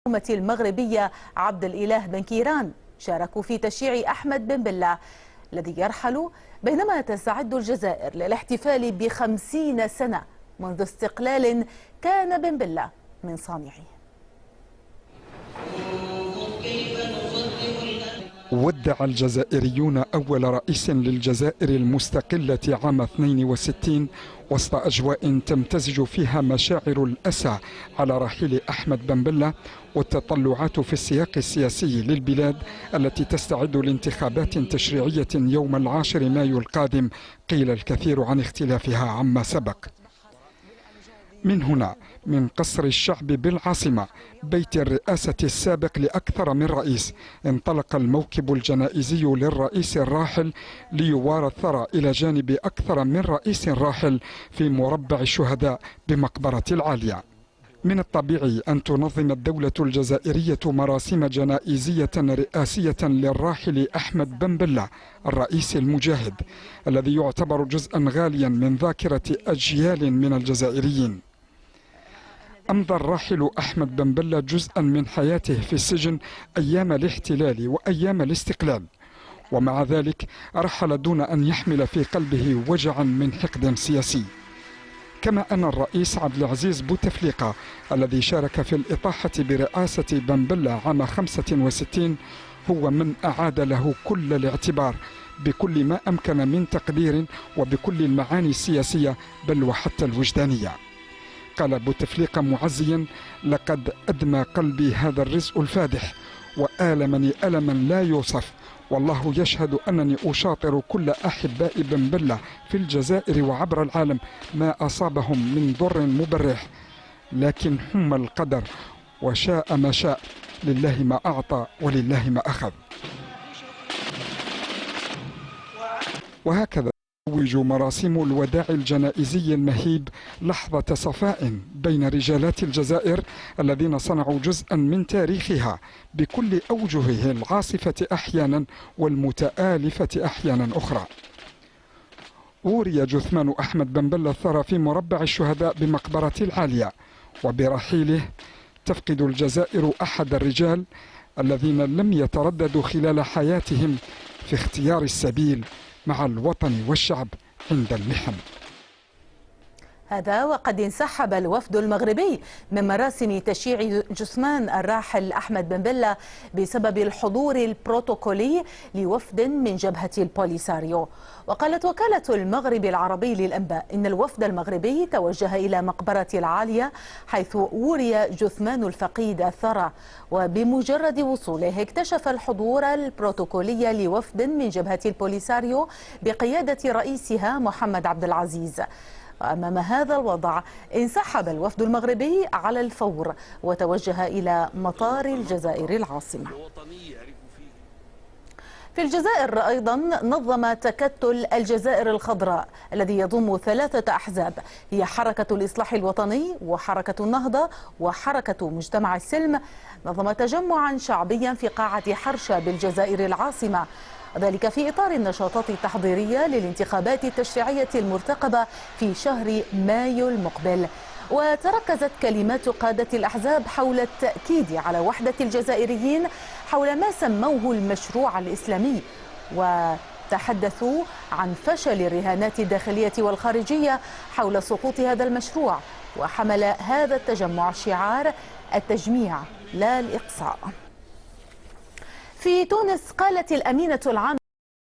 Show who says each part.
Speaker 1: الحكومة المغربية عبد الإله بن كيران شاركوا في تشييع أحمد بن بلة الذي يرحل، بينما تستعد الجزائر للاحتفال ب50 سنة منذ استقلال كان بن بلة من صانعه.
Speaker 2: ودع الجزائريون أول رئيس للجزائر المستقلة عام 62 وسط أجواء تمتزج فيها مشاعر الأسى على رحيل أحمد بن بلة والتطلعات في السياق السياسي للبلاد التي تستعد لانتخابات تشريعية يوم 10 مايو القادم. قيل الكثير عن اختلافها عما سبق. من هنا من قصر الشعب بالعاصمة بيت الرئاسة السابق لأكثر من رئيس انطلق الموكب الجنائزي للرئيس الراحل ليوارى الثرى إلى جانب أكثر من رئيس راحل في مربع الشهداء بمقبرة العالية. من الطبيعي أن تنظم الدولة الجزائرية مراسم جنائزية رئاسية للراحل أحمد بن بلة الرئيس المجاهد الذي يعتبر جزءا غاليا من ذاكرة أجيال من الجزائريين. أمضى الراحل أحمد بن بلة جزءا من حياته في السجن أيام الاحتلال وأيام الاستقلال، ومع ذلك رحل دون أن يحمل في قلبه وجعا من حقد سياسي. كما أن الرئيس عبد العزيز بوتفليقة الذي شارك في الإطاحة برئاسة بن بلة عام 65 هو من أعاد له كل الاعتبار بكل ما أمكن من تقدير وبكل المعاني السياسية بل وحتى الوجدانية. قال بوتفليقة معزيا: لقد أدمى قلبي هذا الرزق الفادح وآلمني ألما لا يوصف، والله يشهد أنني أشاطر كل أحباء بن بلة في الجزائر وعبر العالم ما أصابهم من ضر مبرح، لكن حم القدر وشاء ما شاء، لله ما أعطى ولله ما أخذ. وهكذا توج مراسم الوداع الجنائزي المهيب لحظة صفاء بين رجالات الجزائر الذين صنعوا جزءا من تاريخها بكل أوجهه العاصفة أحيانا والمتآلفة أحيانا أخرى. أوري جثمان أحمد بن بلة الثرى في مربع الشهداء بمقبرة العالية، وبرحيله تفقد الجزائر أحد الرجال الذين لم يترددوا خلال حياتهم في اختيار السبيل مع الوطن والشعب عند المحن.
Speaker 1: هذا وقد انسحب الوفد المغربي من مراسم تشييع جثمان الراحل أحمد بن بلة بسبب الحضور البروتوكولي لوفد من جبهة البوليساريو. وقالت وكالة المغرب العربي للأنباء إن الوفد المغربي توجه إلى مقبرة العالية حيث وري جثمان الفقيد الثرى، وبمجرد وصوله اكتشف الحضور البروتوكولي لوفد من جبهة البوليساريو بقيادة رئيسها محمد عبد العزيز. وأمام هذا الوضع انسحب الوفد المغربي على الفور وتوجه إلى مطار الجزائر العاصمة. في الجزائر أيضا نظم تكتل الجزائر الخضراء الذي يضم 3 أحزاب هي حركة الإصلاح الوطني وحركة النهضة وحركة مجتمع السلم، نظم تجمعا شعبيا في قاعة حرشة بالجزائر العاصمة، ذلك في إطار النشاطات التحضيرية للانتخابات التشريعية المرتقبة في شهر مايو المقبل. وتركزت كلمات قادة الأحزاب حول التأكيد على وحدة الجزائريين حول ما سموه المشروع الإسلامي، وتحدثوا عن فشل الرهانات الداخلية والخارجية حول سقوط هذا المشروع. وحمل هذا التجمع شعار التجميع لا الإقصاء. في تونس قالت الأمينة العامة